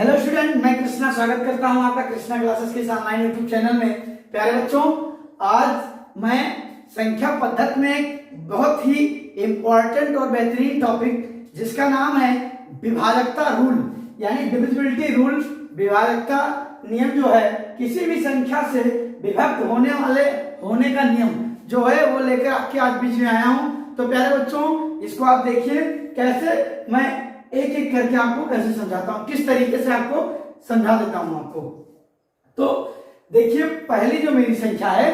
Hello student, मैं कृष्णा स्वागत करता हूं आपका कृष्णा क्लासेस के इस ऑनलाइन यूट्यूब चैनल में। प्यारे बच्चों, आज मैं संख्या पद्धति में एक बहुत ही इंपॉर्टेंट और बेहतरीन टॉपिक जिसका नाम है विभाजकता रूल यानी डिविजिबिलिटी रूल। विभाजकता नियम जो है किसी भी संख्या से विभक्त होने का नियम जो है वो लेकर आपके आज बीच में आया हूं। तो प्यारे बच्चों, इसको आप देखिए कैसे मैं एक एक करके आपको कैसे समझाता हूं, किस तरीके से आपको समझा देता हूं आपको। तो देखिए, पहली जो मेरी संख्या है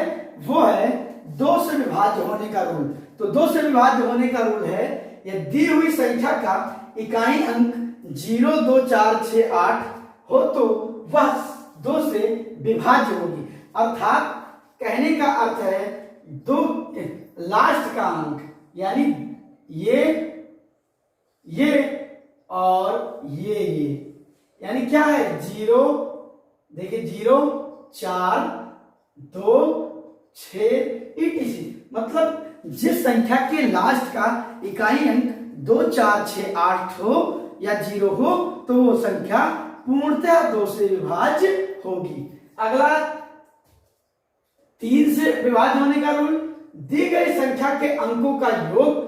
वो है 2 से विभाज्य होने का रूल। तो 2 से विभाज्य होने का रूल है, यह दी हुई संख्या का इकाई अंक 0, 2, 4, 6, 8 हो तो वह 2 से विभाज्य होगी। अर्थात कहने का अर्थ है 2 लास्ट का अंक यानी ये और ये यानी क्या है 0, देखिए 0, 4, 2, 6 etc। मतलब जिस संख्या के लास्ट का इकाई अंक 2, 4, 6, 8 हो या 0 हो तो वो संख्या पूर्णतः 2 से विभाज्य होगी। अगला 3 से विभाज्य होने का रूल, दी गई संख्या के अंकों का योग,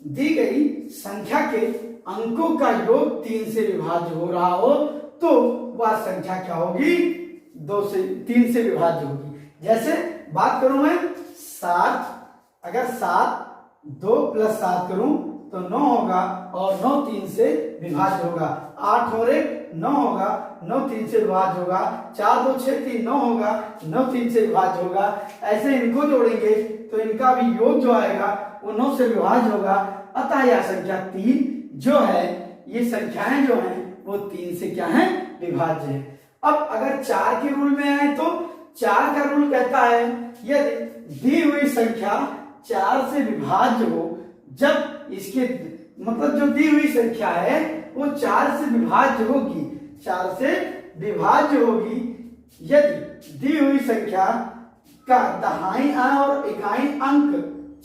दी गई संख्या के अंकों का योग 3 से विभाज्य हो रहा हो तो वह संख्या क्या होगी 3 से विभाज्य होगी। जैसे बात करूं मैं 7, अगर 7 2 + 7 करूं तो 9 होगा और 9 3 से विभाज्य होगा। 8 और 1 9 होगा, 9 3 से विभाज्य होगा। 4 2 6 3 9 होगा, 9 3 से विभाज्य होगा। ऐसे इनको जोड़ेंगे तो इनका भी योग जो आएगा वो 9 से विभाज्य होगा। अतः यह संख्या 3 जो है, ये संख्याएं जो हैं वो 3 से क्या है विभाज्य है। अब अगर 4 के रूल में आए तो 4 का रूल कहता है यदि दी हुई संख्या 4 से विभाज्य हो, जब इसके मतलब जो दी हुई संख्या है वो 4 से विभाज्य होगी, 4 से विभाज्य होगी यदि दी हुई संख्या का दहाई और इकाई अंक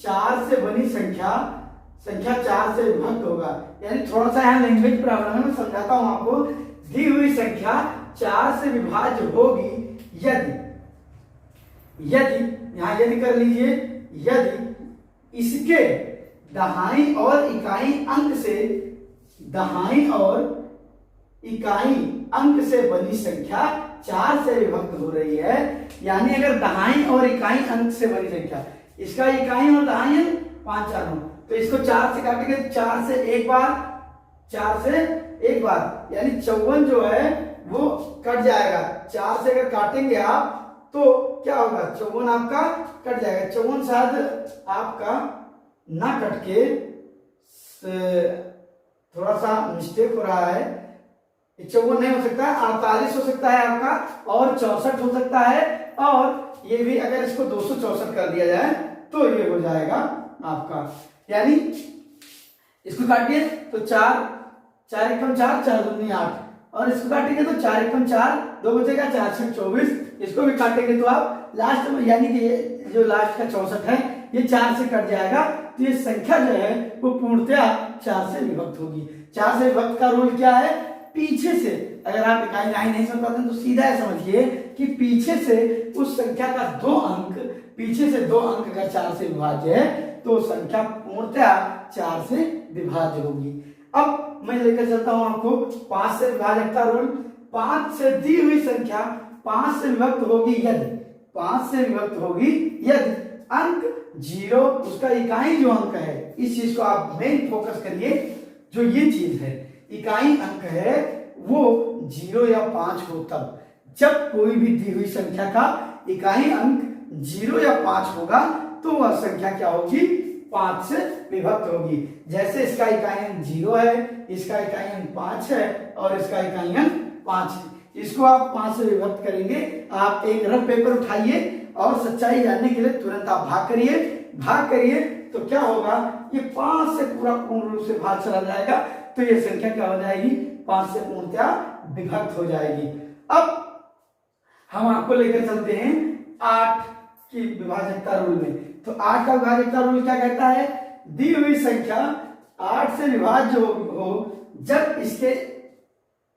4 से बनी संख्या 4 से विभक्त होगा। यानी थोड़ा सा यहाँ लैंग्वेज प्रॉब्लम है, मैं समझाता हूं आपको। दी हुई संख्या 4 से विभाज्य होगी यदि यहाँ यदि कर लीजिए, यदि इसके दहाई और इकाई अंक से बनी संख्या 4 से विभक्त हो रही है। यानी अगर दहाई और इकाई अंक से बनी संख्या, इसका इकाई और दहाई अंक 5 4 9, तो इसको 4 से काटेंगे, 4 से एक बार यानी 54 जो है वो कट जाएगा। 4 से अगर काटेंगे आप तो क्या होगा, 54 आपका कट जाएगा। 54 शायद आपका ना कट के थोड़ा सा मिस्टेक हो रहा है, 54 नहीं हो सकता है, 48 हो सकता है आपका और 64 हो सकता है। और ये भी अगर इसको 264 कर दिया जाए तो ये हो जाएगा आपका, यानी इसको काटिए तो 4 4 एकम 4 4 दूनी 8 और इसको काटेंगे तो 4 एकम 4 2 बचेगा, 4 6 24। इसको भी काटेंगे तो आप लास्ट में यानी कि ये जो लास्ट का 64 है ये 4 से कट जाएगा। तो ये संख्या जो है वो पूर्णतः 4 से विभक्त होगी। 4 से विभक्त का रूल क्या है, पीछे से अगर आप इकाई नहीं समझ पाते तो सीधा समझिए कि पीछे से उस संख्या का 2 अंक अगर 4 से विभाज्य है तो संख्या पूर्णतः 4 से विभाज्य होगी। अब मैं लेकर चलता हूं आपको 5 से विभाजकता रूल। 5 से दी हुई संख्या 5 से विभक्त होगी यदि अंक 0, उसका इकाई जो अंक है, इस चीज को आप मेन फोकस करिए, जो ये चीज है इकाई अंक है वो 0 या 5 हो तब। जब कोई भी दी हुई संख्या का इकाई अंक 0 या 5 होगा तो वह संख्या क्या होगी 5 से विभक्त होगी। जैसे इसका इकाई अंक 0 है, इसका इकाई अंक 5 है और इसका इकाई अंक 5 है। इसको आप 5 से विभक्त करेंगे। आप एक रफ पेपर उठाइए और सच्चाई जानने के लिए तुरंत आप भाग करिए तो क्या होगा, ये 5 से पूरा पूर्ण रूप से भाग चला जाएगा तो ये संख्या क्या हो जाएगी 5 से पूर्णतः विभक्त हो जाएगी। अब हम आपको लेकर चलते हैं 8 की विभाजकता रूल में। तो 8 का विभाजकता रूल क्या कहता है, दी हुई संख्या 8 से विभाज्य हो जब इसके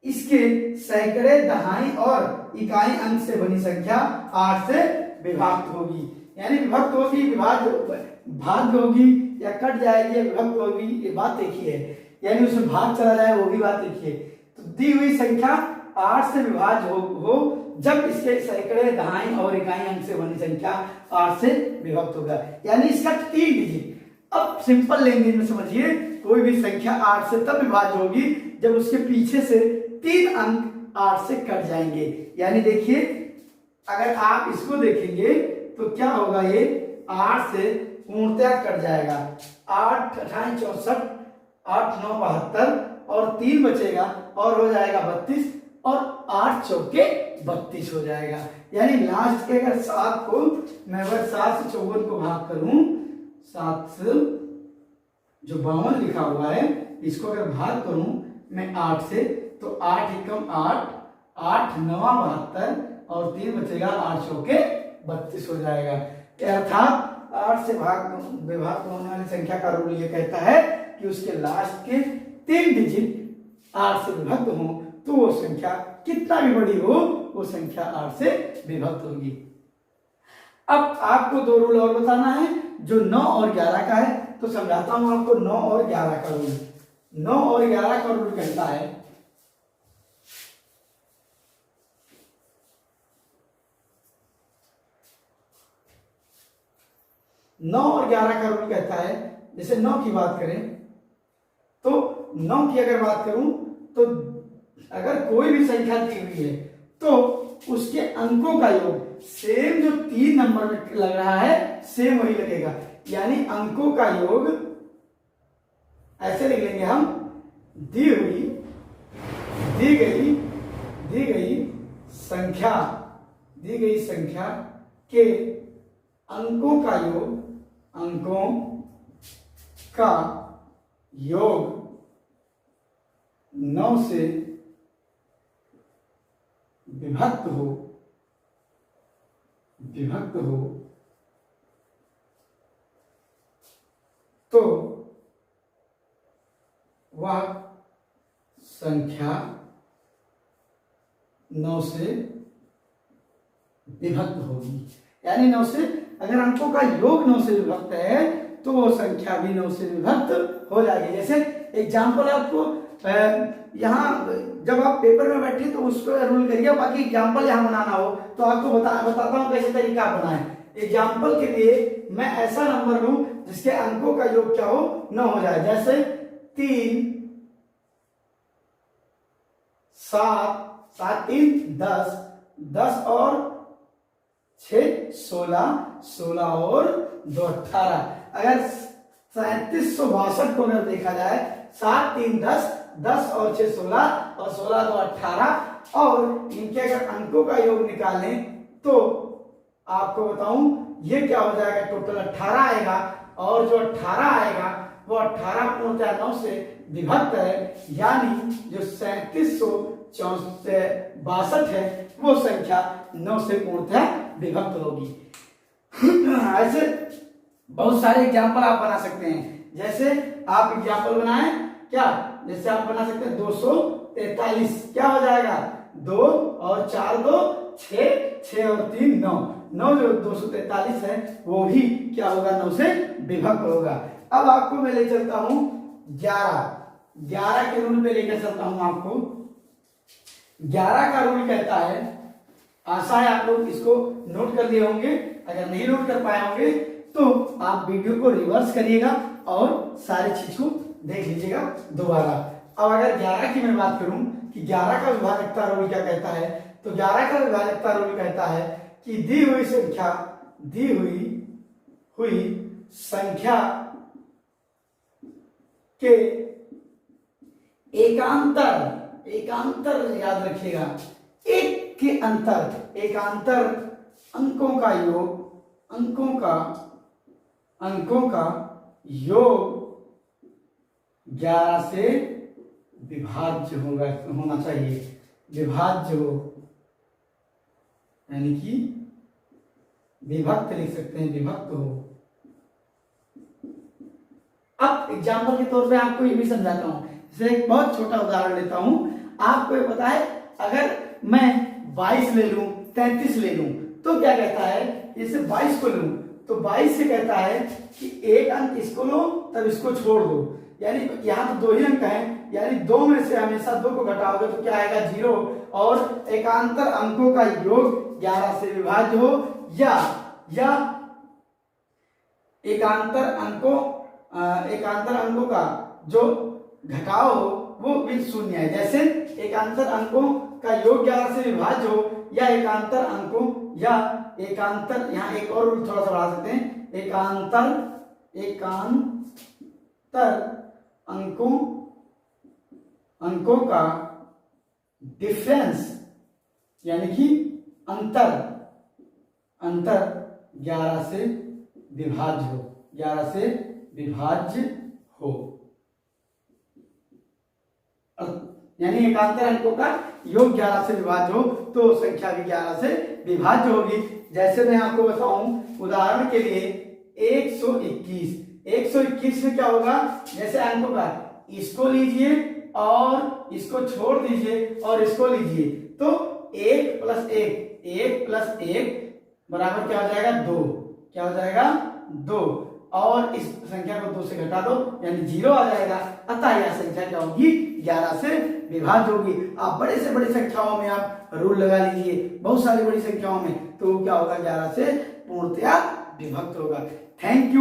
इसके सैकड़े, दहाई और इकाई अंक से बनी संख्या 8 से विभक्त होगी। यानी विभक्त होगी, भाग होगी या कट जाएगी, विभक्त होगी, ये बात देखी है। यानी उसमें भाग चला जाए वो भी बात देखिए। तो दी हुई संख्या 8 से विभाज्य हो जब इसके सैकड़े, दहाई और इकाई अंक से बनी संख्या 8 से विभक्त होगा। यानी इसका 3 डिजिट। अब सिंपल लैंग्वेज में समझिए, कोई भी संख्या 8 से तब विभाज्य होगी जब उसके पीछे से 3 अंक 8 से कट जाएंगे। यानी देखिए, अगर आप इसको देखेंगे तो क्या होगा, ये 8 से पूर्णतः कट जाएगा। 8 अठाई 64, 8 9 72 और 3 बचेगा और हो जाएगा 32 और 8 चौके 32 हो जाएगा। यानी लास्ट के अगर 7 को मैं अगर 7 से 54 को भाग करूं, 7 से जो 52 लिखा हुआ है इसको अगर भाग करूं मैं 8 से, तो 8 एकम 8, 8 9 72 और 3 बचेगा, 8 चौके 32 हो जाएगा। अर्थात 8 से विभाग होने वाली संख्या का रूल ये कहता है कि उसके लास्ट के 3 डिजिट 8 से विभक्त हो तो वो संख्या कितना भी बड़ी हो वो संख्या 8 से विभक्त होगी। अब आपको 2 रूल और बताना है जो 9 और 11 का है, तो समझाता हूं आपको 9 और 11 का रूल। 9 और 11 का रूल कहता है 9 और 11 का रूल कहता है, जैसे 9 की बात करें तो 9 की अगर बात करूं तो अगर कोई भी संख्या दी हुई है तो उसके अंकों का योग सेम जो 3 नंबर में लग रहा है सेम वही लगेगा। यानी अंकों का योग ऐसे लिख लेंगे हम, दी गई संख्या के अंकों का योग 9 से विभक्त हो तो वह संख्या 9 से विभक्त होगी। यानी 9 से अगर अंकों का योग 9 से विभक्त है तो वो संख्या भी 9 से विभक्त हो जाएगी। जैसे एग्जाम्पल आपको यहाँ जब आप पेपर में बैठे तो उस पर रूल करिए, बाकी एग्जाम्पल यहाँ बनाना हो तो आपको बताता हूँ कैसे तरीका बनाएं। एग्जाम्पल के लिए मैं ऐसा नंबर लूं जिसके अंकों का योग क्या हो, 9 हो जाए। जैसे 3 7 7 3 10 10 और 6 16 16 और 2 18। अगर 3762 को अगर देखा जाए, 7 3 10 10 और 6 16 और 16 2 18 और इनके अगर अंकों का योग निकालें तो आपको बताऊं ये क्या हो जाएगा, टोटल 18 आएगा। और जो 18 आएगा वो 18 पूर्णतः 9 से विभक्त है। यानी जो 3762 है वो संख्या 9 से पूर्णतः विभक्त होगी। ऐसे बहुत सारे एग्जाम्पल आप बना सकते हैं। जैसे आप एग्जाम्पल बनाएं क्या, जैसे आप बना सकते हैं 243, क्या हो जाएगा, 2 और 4 2 6 6 और 3 9 9 जो 243 है वो भी क्या होगा, 9 से विभक्त होगा। अब आपको मैं ले चलता हूं 11 के रूल पे लेकर चलता हूं आपको। 11 का रूल कहता है, आशा है आप लोग इसको नोट कर लिए होंगे, अगर नहीं नोट कर पाए होंगे तो आप वीडियो को रिवर्स करिएगा और सारी चीज को देख लीजिएगा दोबारा। अब अगर 11 की मैं बात करूं कि 11 का विभाजकता रूल क्या कहता है, तो 11 का विभाजकता रूल कहता है कि दी हुई संख्या के एकांतर याद रखिएगा, एक के अंतर एकांतर अंकों का योग 11 से विभाज्य होना चाहिए। विभाज्य हो यानी कि विभक्त लिख सकते हैं, विभक्त हो। अब एग्जाम्पल के तौर पे आपको ये भी समझाता हूं। जैसे एक बहुत छोटा उदाहरण लेता हूं। आपको ये पता है अगर मैं 22 ले लूं 33 ले लूं तो क्या कहता है, इसे 22 को लूं तो 22 से कहता है कि एक अंक इसको लो तब इसको छोड़ दो, यानी यहाँ तो 2 ही अंक हैं, यानी 2 में से हमेशा 2 को घटाओगे तो क्या आएगा 0, और एकांतर अंकों का योग 11 से विभाज्य हो या एकांतर अंकों का जो घटाव हो वो भी शून्य है। जैसे एकांतर अंकों का योग 11 से विभाज्य हो या एकांतर यहाँ एक और थोड़ा सा बढ़ा सकते हैं, एकांतर अंकों का डिफरेंस यानी कि अंतर 11 से विभाज्य हो, यानी एकांतर अंकों का योग 11 से विभाज्य हो तो संख्या भी 11 से विभाज्य होगी। जैसे मैं आपको बताऊं उदाहरण के लिए 121 में क्या होगा, जैसे अंकों का इसको लीजिए और इसको छोड़ दीजिए और इसको लीजिए तो 1 प्लस 1 बराबर क्या हो जाएगा 2, क्या हो जाएगा 2, और इस संख्या को 2 से घटा दो यानी 0 आ जाएगा। अतः यह संख्या क्या होगी 11 से विभाज्य होगी। आप बड़े से बड़ी संख्याओं में आप रूल लगा लीजिए, बहुत सारी बड़ी संख्याओं में तो क्या होगा 11 से पूर्णतया विभक्त होगा। Thank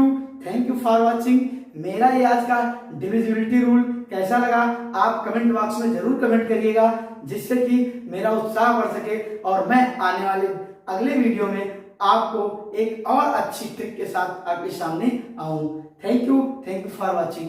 you for watching. मेरा ये आज का डिविजिबिलिटी रूल कैसा लगा आप कमेंट बॉक्स में जरूर कमेंट करिएगा, जिससे कि मेरा उत्साह बढ़ सके और मैं आने वाले अगले वीडियो में आपको एक और अच्छी ट्रिक के साथ आपके सामने आऊं। Thank you for watching.